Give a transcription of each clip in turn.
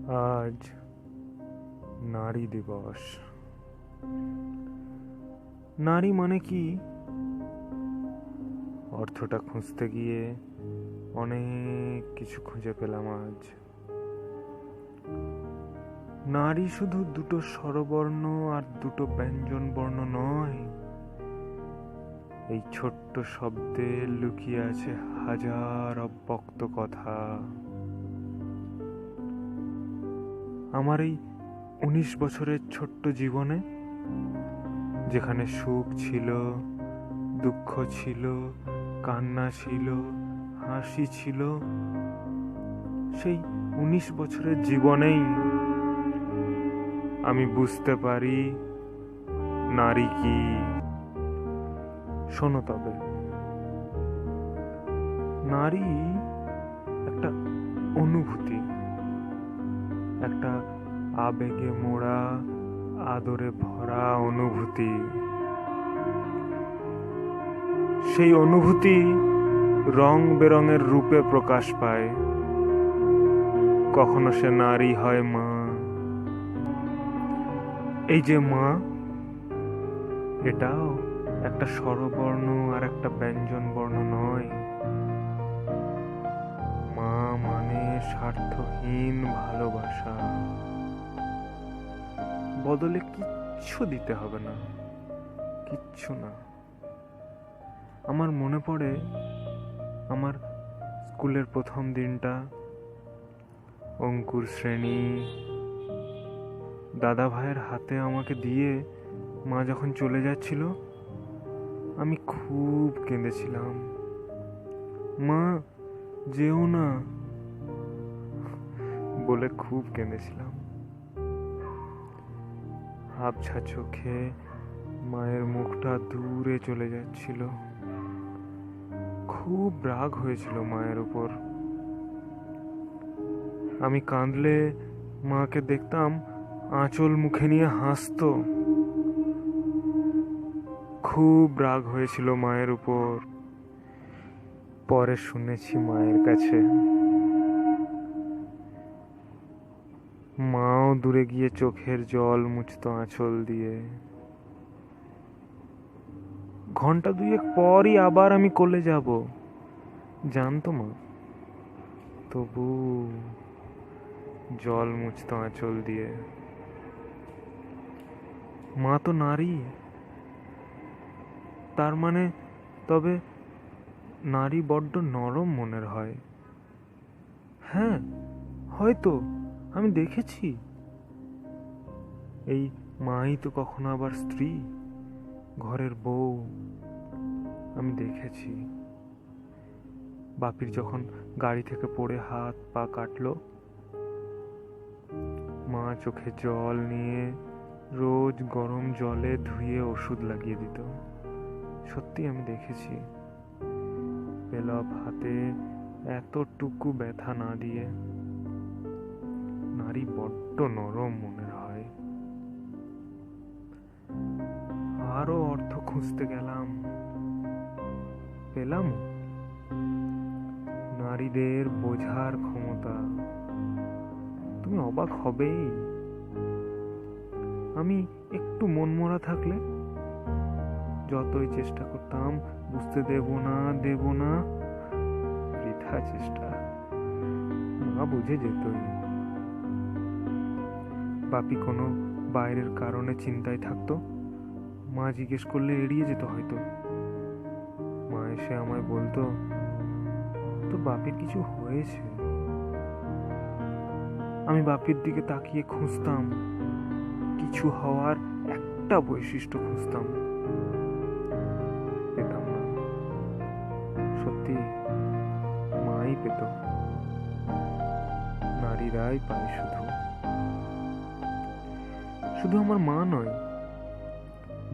আজ নারী দিবস। নারী মানে কি, অর্থটা খুঁজতে গিয়ে অনেক কিছু খুঁজে পেলাম আজ। নারী শুধু দুটো স্বরবর্ণ আর দুটো ব্যঞ্জন বর্ণ নয়, এই ছোট্ট শব্দে লুকিয়ে আছে হাজার অব্যক্ত কথা। আমার এই 19 বছরের ছোট্ট জীবনে, যেখানে সুখ ছিল, দুঃখ ছিল, কান্না ছিল, হাসি ছিল, সেই 19 বছরের জীবনেই আমি বুঝতে পারি নারী কি। শোনো তবে, নারী একটা অনুভূতি, একটা আবেগে মোড়া, আদরে ভরা অনুভূতি। সেই অনুভূতি রং বেরঙের রূপে প্রকাশ পায়। কখনো সে নারী হয় মা। এই যে মা, এটাও একটা স্বরবর্ণ আর একটা ব্যঞ্জন বর্ণ নয়। মা মানে স্বার্থহীন ভালোবাসা। বদলে কিচ্ছু দিতে হবে না, কিচ্ছু না। আমার মনে পড়ে আমার স্কুলের প্রথম দিনটা, অঙ্কুর শ্রেণী। দাদা ভাইয়ের হাতে আমাকে দিয়ে মা যখন চলে যাচ্ছিল, আমি খুব কেঁদেছিলাম। মা যেও না বলে খুব কেঁদেছিলাম। আবছা চোখে মায়ের মুখটা দূরে চলে যাচ্ছিল। খুব রাগ হয়েছিল মায়ের উপর। আমি কাঁদলে মাকে দেখতাম আঁচল মুখে নিয়ে হাসতো। খুব রাগ হয়েছিল মায়ের উপর। পরে শুনেছি মায়ের কাছে, মাও দূরে গিয়ে চোখের জল মুছতো আঁচল দিয়ে। ঘন্টা দুয়েক পরই আবার আমি কোলে যাব, জানতো মা। তবু জল মুছতো আঁচল দিয়ে। মা তো নারী, তার মানে তবে নারী বড্ড নরম মনের হয়। হ্যাঁ, হয়তো, আমি দেখেছি। এই মাই তো কখনো আবার স্ত্রী, ঘরের বউ। আমি দেখেছি বাপির যখন গাড়ি থেকে পড়ে হাত পা কাটলো, মা চোখে জল নিয়ে রোজ গরম জলে ধুয়ে ওষুধ লাগিয়ে দিত। সত্যি আমি দেখেছি। পেলব হাতে এতটুকু ব্যথা না দিয়ে। নারী বড্ড নরম মনের হয়। আরো অর্থ খুঁজতে গেলাম, পেলাম নারীদের বোঝার ক্ষমতা। তুমি অবাক হবেই। আমি একটু মনমরা থাকলে যতই চেষ্টা করতাম বুঝতে দেব না, বৃথা চেষ্টা। মা বুঝে যেতই। বাপি কোনো বাইরের কারণে চিন্তায় থাকতো, মা জিজ্ঞেস করলে এড়িয়ে যেত হয়তো। মা এসে আমায় বলতো, তোর বাপির কিছু হয়েছে? আমি বাপির দিকে তাকিয়ে খুঁজতাম, কিছু হওয়ার একটা বৈশিষ্ট্য খুঁজতাম। পেতাম না। সত্যি মাই পেত। নারীরাই পায় শুধু। শুধু আমার মা নয়,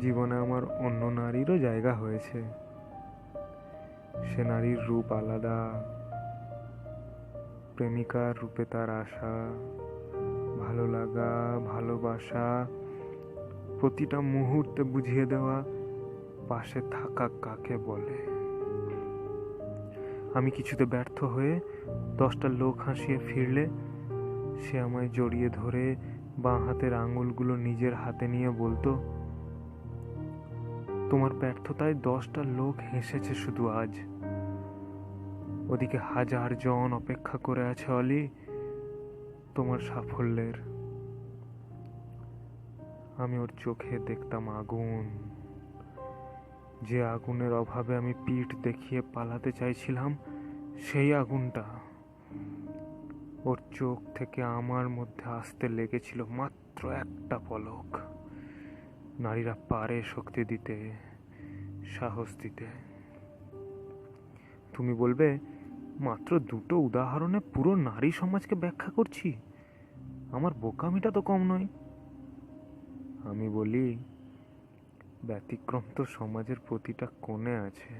জীবনে আমার অন্য নারীরও জায়গা হয়েছে। সে নারীর রূপ আলাদা, প্রেমিকার রূপে তার আশা, ভালো লাগা, ভালোবাসা, প্রতিটা মুহূর্তে বুঝিয়ে দেওয়া পাশে থাকা কাকে বলে। আমি কিছুতে ব্যর্থ হয়ে 10টা লোক হাসিয়ে ফিরলে সে আমায় জড়িয়ে ধরে বাঁ হাতের আঙুলগুলো নিজের হাতে নিয়ে বলতো, তোমার ব্যর্থতায় 10টা লোক হেসেছে শুধু আজ, ওদিকে 1000 জন অপেক্ষা করে আছে অলি তোমার সাফল্যের। আমি ওর চোখে দেখতাম আগুন, যে আগুনের অভাবে আমি পিঠ দেখিয়ে পালাতে চাইছিলাম, সেই আগুনটা ওর চোখ থেকে আমার মধ্যে আসতে লেগেছিল মাত্র একটা পলক। নারীরা পারে শক্তি দিতে, সাহস দিতে। তুমি বলবে, মাত্র 2টো উদাহরণে পুরো নারী সমাজকে ব্যাখ্যা করছি, আমার বোকামিটা তো কম নয়। আমি বলি, ব্যতিক্রম তো সমাজের প্রতিটা কোণে আছে।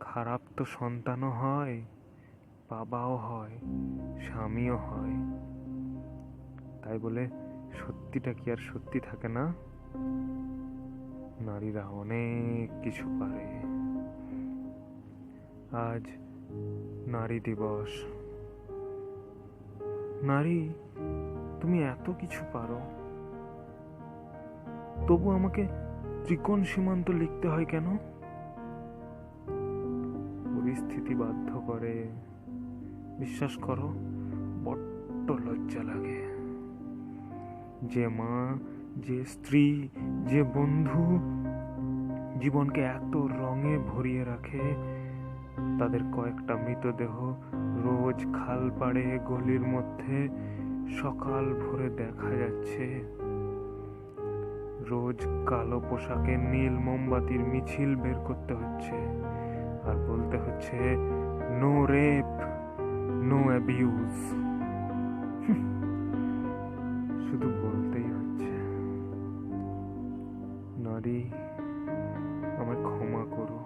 খারাপ তো সন্তানও হয়, বাবাও হয়, স্বামীও হয়। তাই বলে সত্যিটা কি আর সত্যি থাকে না? নারীরা অনেক কিছু পারে। আজ নারী দিবস। নারী, তুমি এত কিছু পারো, তবু আমাকে ত্রিকোণ সীমান্ত লিখতে হয় কেন? পরিস্থিতি বাধ্য করে। বিশ্বাস করো, বড্ড লজ্জা লাগে। যে মা, যে স্ত্রী, যে বন্ধু জীবনকে এত রঙে ভরিয়ে রাখে, তাদের কয়েকটা মৃতদেহ রোজ খাল পাড়ে গলির মধ্যে সকাল ভোরে দেখা যাচ্ছে। রোজ কালো পোশাকে নীল মোমবাতির মিছিল বের করতে হচ্ছে আর বলতে হচ্ছে, নো রেপ, নো অ্যাবিউজ। শুধু বলতেই হচ্ছে। নারী, আমায় ক্ষমা করো।